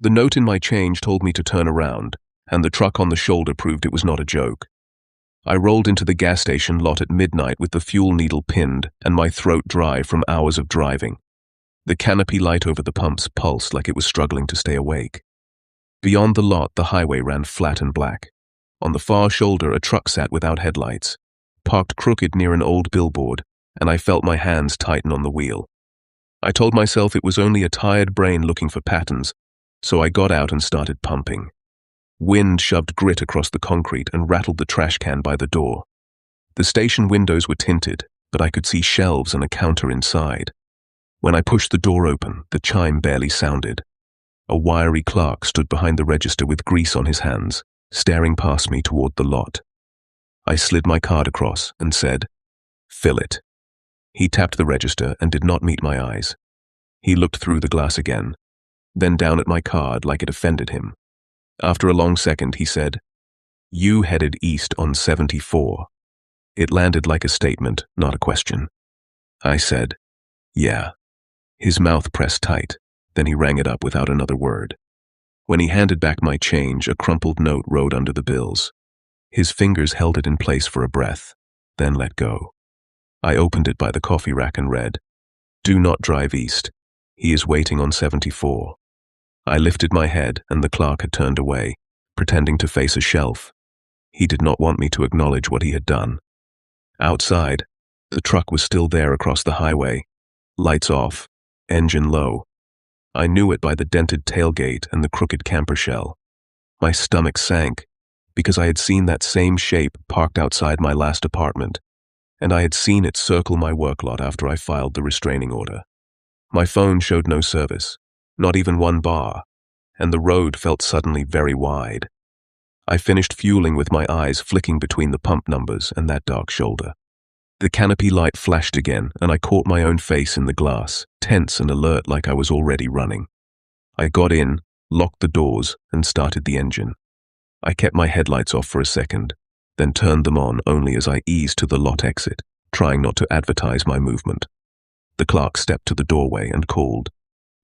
The note in my change told me to turn around, and the truck on the shoulder proved it was not a joke. I rolled into the gas station lot at midnight with the fuel needle pinned and my throat dry from hours of driving. The canopy light over the pumps pulsed like it was struggling to stay awake. Beyond the lot, the highway ran flat and black. On the far shoulder, a truck sat without headlights, parked crooked near an old billboard, and I felt my hands tighten on the wheel. I told myself it was only a tired brain looking for patterns, so I got out and started pumping. Wind shoved grit across the concrete and rattled the trash can by the door. The station windows were tinted, but I could see shelves and a counter inside. When I pushed the door open, the chime barely sounded. A wiry clerk stood behind the register with grease on his hands, staring past me toward the lot. I slid my card across and said, "Fill it." He tapped the register and did not meet my eyes. He looked through the glass again, then down at my card like it offended him. After a long second, he said, "You headed east on 74. It landed like a statement, not a question. I said, "Yeah." His mouth pressed tight, then he rang it up without another word. When he handed back my change, a crumpled note rode under the bills. His fingers held it in place for a breath, then let go. I opened it by the coffee rack and read, "Do not drive east. He is waiting on 74. I lifted my head, and the clerk had turned away, pretending to face a shelf. He did not want me to acknowledge what he had done. Outside, the truck was still there across the highway, lights off, engine low. I knew it by the dented tailgate and the crooked camper shell. My stomach sank, because I had seen that same shape parked outside my last apartment, and I had seen it circle my work lot after I filed the restraining order. My phone showed no service, not even one bar, and the road felt suddenly very wide. I finished fueling with my eyes flicking between the pump numbers and that dark shoulder. The canopy light flashed again, and I caught my own face in the glass, tense and alert like I was already running. I got in, locked the doors, and started the engine. I kept my headlights off for a second, then turned them on only as I eased to the lot exit, trying not to advertise my movement. The clerk stepped to the doorway and called,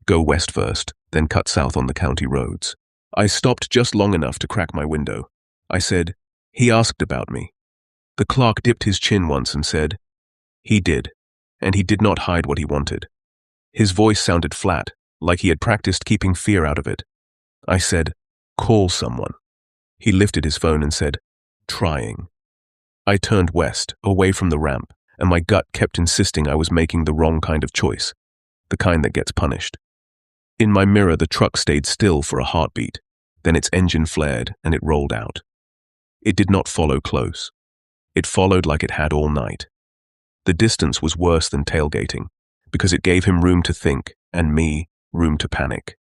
"Go west first, then cut south on the county roads." I stopped just long enough to crack my window. I said, "He asked about me." The clerk dipped his chin once and said, "He did, and he did not hide what he wanted." His voice sounded flat, like he had practiced keeping fear out of it. I said, "Call someone." He lifted his phone and said, "Trying." I turned west, away from the ramp, and my gut kept insisting I was making the wrong kind of choice, the kind that gets punished. In my mirror, the truck stayed still for a heartbeat, then its engine flared and it rolled out. It did not follow close. It followed like it had all night. The distance was worse than tailgating, because it gave him room to think, and me room to panic.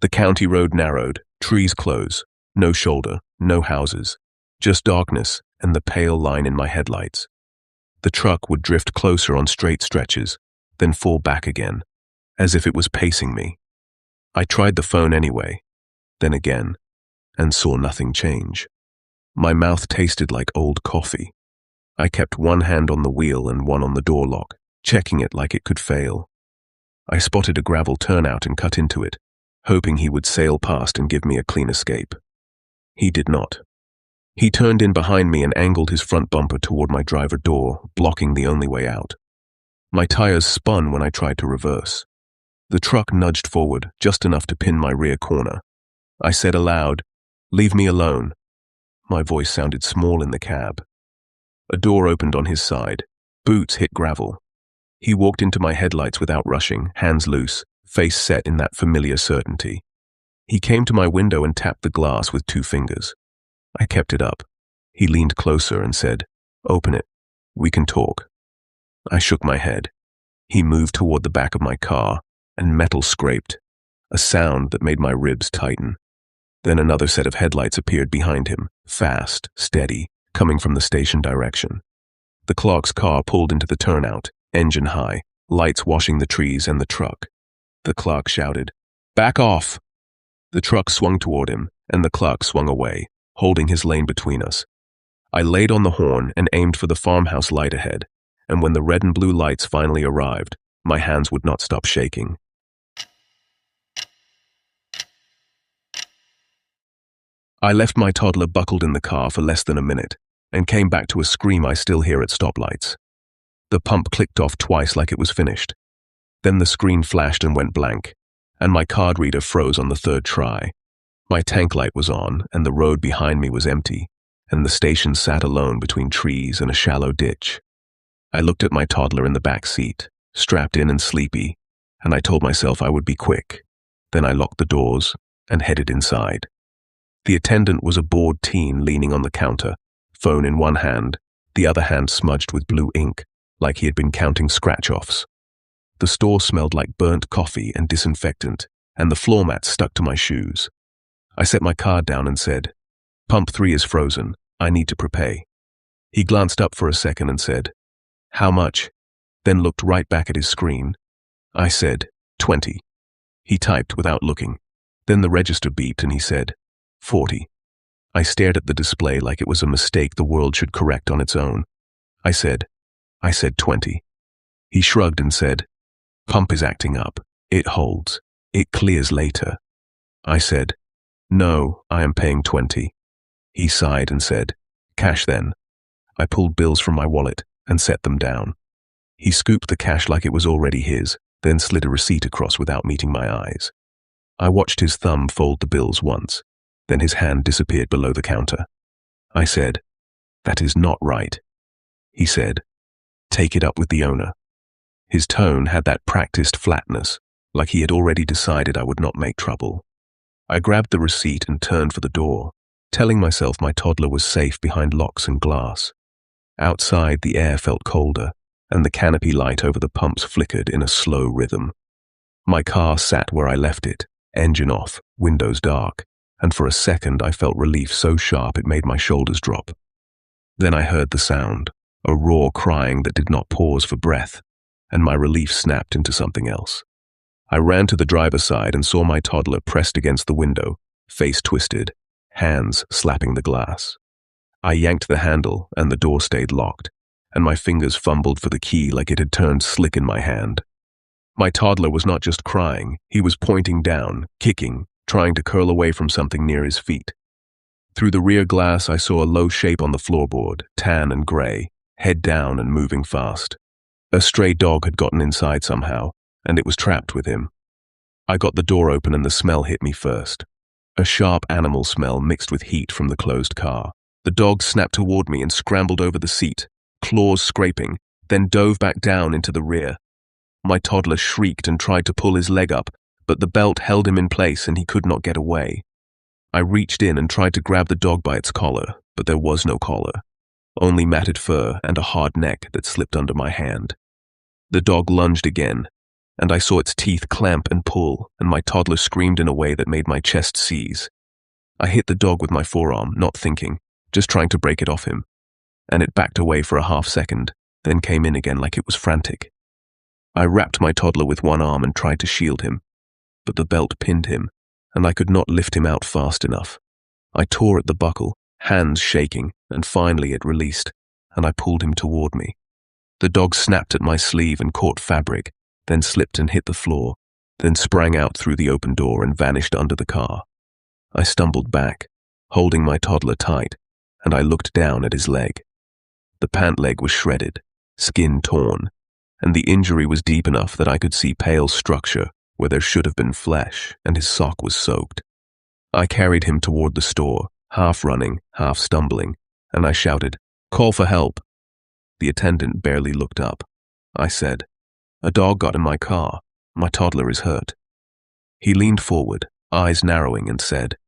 The county road narrowed, trees close, no shoulder, no houses, just darkness and the pale line in my headlights. The truck would drift closer on straight stretches, then fall back again, as if it was pacing me. I tried the phone anyway, then again, and saw nothing change. My mouth tasted like old coffee. I kept one hand on the wheel and one on the door lock, checking it like it could fail. I spotted a gravel turnout and cut into it, hoping he would sail past and give me a clean escape. He did not. He turned in behind me and angled his front bumper toward my driver door, blocking the only way out. My tires spun when I tried to reverse. The truck nudged forward, just enough to pin my rear corner. I said aloud, "Leave me alone." My voice sounded small in the cab. A door opened on his side. Boots hit gravel. He walked into my headlights without rushing, hands loose, face set in that familiar certainty. He came to my window and tapped the glass with 2 fingers. I kept it up. He leaned closer and said, "Open it. We can talk." I shook my head. He moved toward the back of my car, and metal scraped, a sound that made my ribs tighten. Then another set of headlights appeared behind him, fast, steady, coming from the station direction. The clerk's car pulled into the turnout, engine high, lights washing the trees and the truck. The clerk shouted, "Back off!" The truck swung toward him, and the clerk swung away, holding his lane between us. I laid on the horn and aimed for the farmhouse light ahead, and when the red and blue lights finally arrived, my hands would not stop shaking. I left my toddler buckled in the car for less than a minute and came back to a scream I still hear at stoplights. The pump clicked off twice like it was finished. Then the screen flashed and went blank, and my card reader froze on the third try. My tank light was on, and the road behind me was empty, and the station sat alone between trees and a shallow ditch. I looked at my toddler in the back seat, strapped in and sleepy, and I told myself I would be quick. Then I locked the doors and headed inside. The attendant was a bored teen leaning on the counter, phone in one hand, the other hand smudged with blue ink, like he had been counting scratch-offs. The store smelled like burnt coffee and disinfectant, and the floor mat stuck to my shoes. I set my card down and said, "Pump 3 is frozen. I need to prepay." He glanced up for a second and said, "How much?" Then looked right back at his screen. I said, 20. He typed without looking. Then the register beeped and he said, 40. I stared at the display like it was a mistake the world should correct on its own. I said 20. He shrugged and said, "Pump is acting up. It holds. It clears later." I said, "No, I am paying 20. He sighed and said, "Cash then." I pulled bills from my wallet and set them down. He scooped the cash like it was already his, then slid a receipt across without meeting my eyes. I watched his thumb fold the bills once, then his hand disappeared below the counter. I said, "That is not right." He said, "Take it up with the owner." His tone had that practiced flatness, like he had already decided I would not make trouble. I grabbed the receipt and turned for the door, telling myself my toddler was safe behind locks and glass. Outside, the air felt colder, and the canopy light over the pumps flickered in a slow rhythm. My car sat where I left it, engine off, windows dark, and for a second I felt relief so sharp it made my shoulders drop. Then I heard the sound, a raw crying that did not pause for breath, and my relief snapped into something else. I ran to the driver's side and saw my toddler pressed against the window, face twisted, hands slapping the glass. I yanked the handle and the door stayed locked, and my fingers fumbled for the key like it had turned slick in my hand. My toddler was not just crying, he was pointing down, kicking, trying to curl away from something near his feet. Through the rear glass I saw a low shape on the floorboard, tan and gray, head down and moving fast. A stray dog had gotten inside somehow, and it was trapped with him. I got the door open and the smell hit me first. A sharp animal smell mixed with heat from the closed car. The dog snapped toward me and scrambled over the seat, claws scraping, then dove back down into the rear. My toddler shrieked and tried to pull his leg up, but the belt held him in place and he could not get away. I reached in and tried to grab the dog by its collar, but there was no collar, only matted fur and a hard neck that slipped under my hand. The dog lunged again, and I saw its teeth clamp and pull, and my toddler screamed in a way that made my chest seize. I hit the dog with my forearm, not thinking, just trying to break it off him, and it backed away for a half second, then came in again like it was frantic. I wrapped my toddler with one arm and tried to shield him, but the belt pinned him, and I could not lift him out fast enough. I tore at the buckle, hands shaking, and finally it released, and I pulled him toward me. The dog snapped at my sleeve and caught fabric, then slipped and hit the floor, then sprang out through the open door and vanished under the car. I stumbled back, holding my toddler tight, and I looked down at his leg. The pant leg was shredded, skin torn, and the injury was deep enough that I could see pale structure where there should have been flesh, and his sock was soaked. I carried him toward the store, half running, half stumbling, and I shouted, "Call for help." The attendant barely looked up. I said, "A dog got in my car. My toddler is hurt." He leaned forward, eyes narrowing, and said,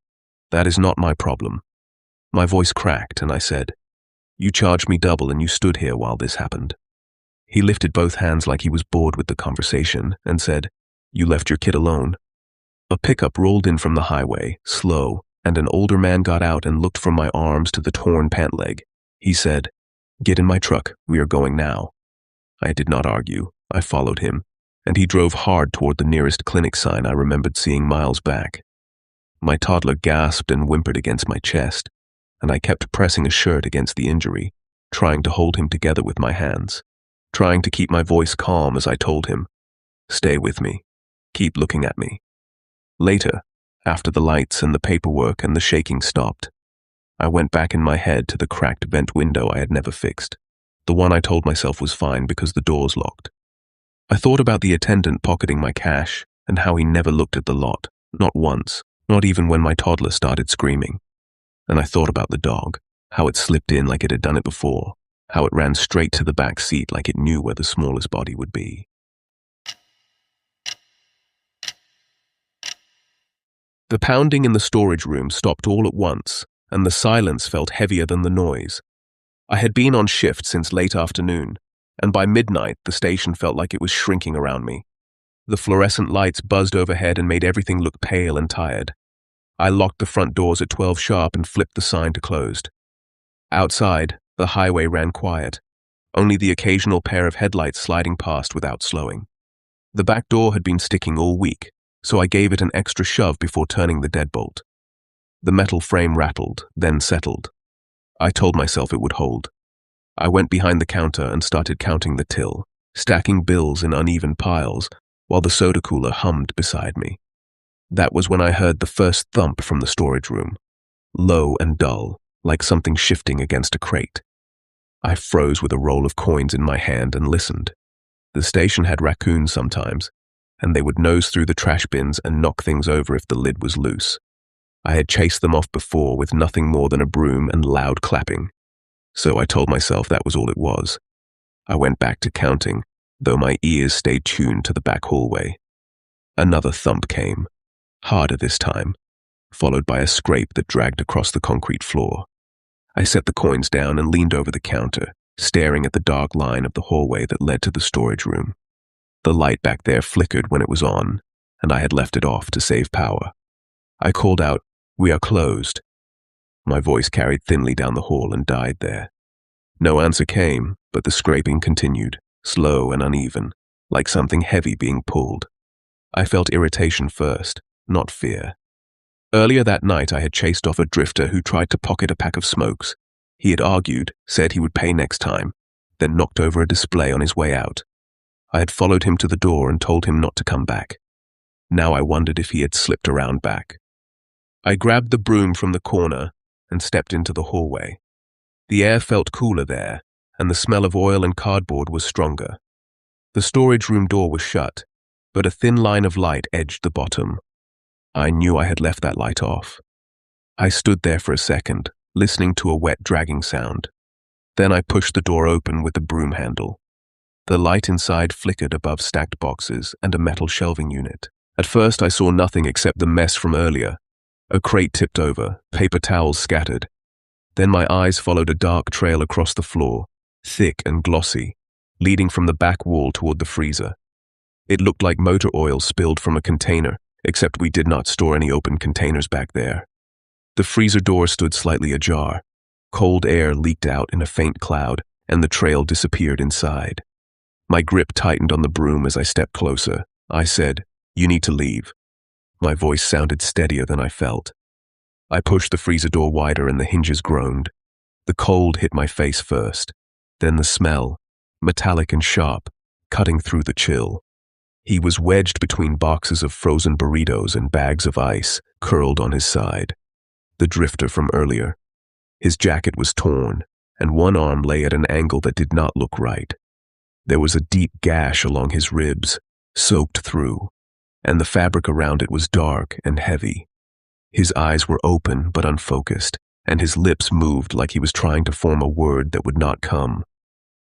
"That is not my problem." My voice cracked, and I said, "You charged me double and you stood here while this happened." He lifted both hands like he was bored with the conversation and said, "You left your kid alone." A pickup rolled in from the highway, slow, and an older man got out and looked from my arms to the torn pant leg. He said, "Get in my truck, we are going now." I did not argue. I followed him, and he drove hard toward the nearest clinic sign I remembered seeing miles back. My toddler gasped and whimpered against my chest, and I kept pressing a shirt against the injury, trying to hold him together with my hands, trying to keep my voice calm as I told him, "Stay with me. Keep looking at me." Later, After the lights and the paperwork and the shaking stopped, I went back in my head to the cracked vent window I had never fixed. The one I told myself was fine because the door's locked. I thought about the attendant pocketing my cash and how he never looked at the lot, not once, not even when my toddler started screaming. And I thought about the dog, how it slipped in like it had done it before, how it ran straight to the back seat like it knew where the smallest body would be. The pounding in the storage room stopped all at once, and the silence felt heavier than the noise. I had been on shift since late afternoon, and by midnight the station felt like it was shrinking around me. The fluorescent lights buzzed overhead and made everything look pale and tired. I locked the front doors at 12 sharp and flipped the sign to closed. Outside, the highway ran quiet, only the occasional pair of headlights sliding past without slowing. The back door had been sticking all week, so I gave it an extra shove before turning the deadbolt. The metal frame rattled, then settled. I told myself it would hold. I went behind the counter and started counting the till, stacking bills in uneven piles, while the soda cooler hummed beside me. That was when I heard the first thump from the storage room, low and dull, like something shifting against a crate. I froze with a roll of coins in my hand and listened. The station had raccoons sometimes, and they would nose through the trash bins and knock things over if the lid was loose. I had chased them off before with nothing more than a broom and loud clapping, so I told myself that was all it was. I went back to counting, though my ears stayed tuned to the back hallway. Another thump came, harder this time, followed by a scrape that dragged across the concrete floor. I set the coins down and leaned over the counter, staring at the dark line of the hallway that led to the storage room. The light back there flickered when it was on, and I had left it off to save power. I called out, "We are closed." My voice carried thinly down the hall and died there. No answer came, but the scraping continued, slow and uneven, like something heavy being pulled. I felt irritation first, not fear. Earlier that night I had chased off a drifter who tried to pocket a pack of smokes. He had argued, said he would pay next time, then knocked over a display on his way out. I had followed him to the door and told him not to come back. Now I wondered if he had slipped around back. I grabbed the broom from the corner and stepped into the hallway. The air felt cooler there, and the smell of oil and cardboard was stronger. The storage room door was shut, but a thin line of light edged the bottom. I knew I had left that light off. I stood there for a second, listening to a wet dragging sound. Then I pushed the door open with the broom handle. The light inside flickered above stacked boxes and a metal shelving unit. At first I saw nothing except the mess from earlier. A crate tipped over, paper towels scattered. Then my eyes followed a dark trail across the floor, thick and glossy, leading from the back wall toward the freezer. It looked like motor oil spilled from a container, except we did not store any open containers back there. The freezer door stood slightly ajar. Cold air leaked out in a faint cloud, and the trail disappeared inside. My grip tightened on the broom as I stepped closer. I said, "You need to leave." My voice sounded steadier than I felt. I pushed the freezer door wider and the hinges groaned. The cold hit my face first, then the smell, metallic and sharp, cutting through the chill. He was wedged between boxes of frozen burritos and bags of ice, curled on his side. The drifter from earlier. His jacket was torn, and one arm lay at an angle that did not look right. There was a deep gash along his ribs, soaked through, and the fabric around it was dark and heavy. His eyes were open but unfocused, and his lips moved like he was trying to form a word that would not come.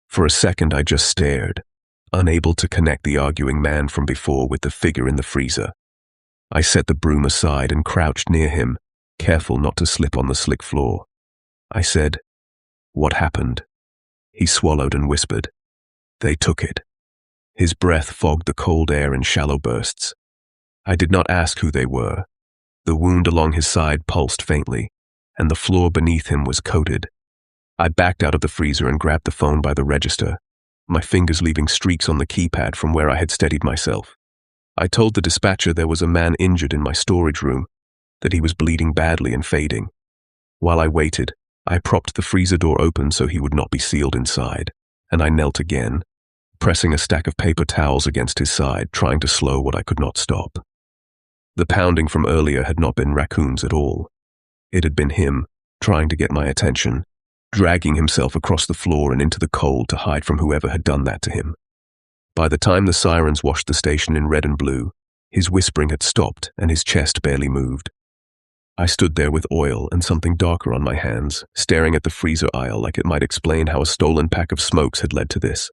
For a second I just stared, unable to connect the arguing man from before with the figure in the freezer. I set the broom aside and crouched near him, careful not to slip on the slick floor. I said, "What happened?" He swallowed and whispered, "They took it." His breath fogged the cold air in shallow bursts. I did not ask who they were. The wound along his side pulsed faintly, and the floor beneath him was coated. I backed out of the freezer and grabbed the phone by the register, my fingers leaving streaks on the keypad from where I had steadied myself. I told the dispatcher there was a man injured in my storage room, that he was bleeding badly and fading. While I waited, I propped the freezer door open so he would not be sealed inside, and I knelt again, pressing a stack of paper towels against his side, trying to slow what I could not stop. The pounding from earlier had not been raccoons at all. It had been him, trying to get my attention, dragging himself across the floor and into the cold to hide from whoever had done that to him. By the time the sirens washed the station in red and blue, his whispering had stopped and his chest barely moved. I stood there with oil and something darker on my hands, staring at the freezer aisle like it might explain how a stolen pack of smokes had led to this.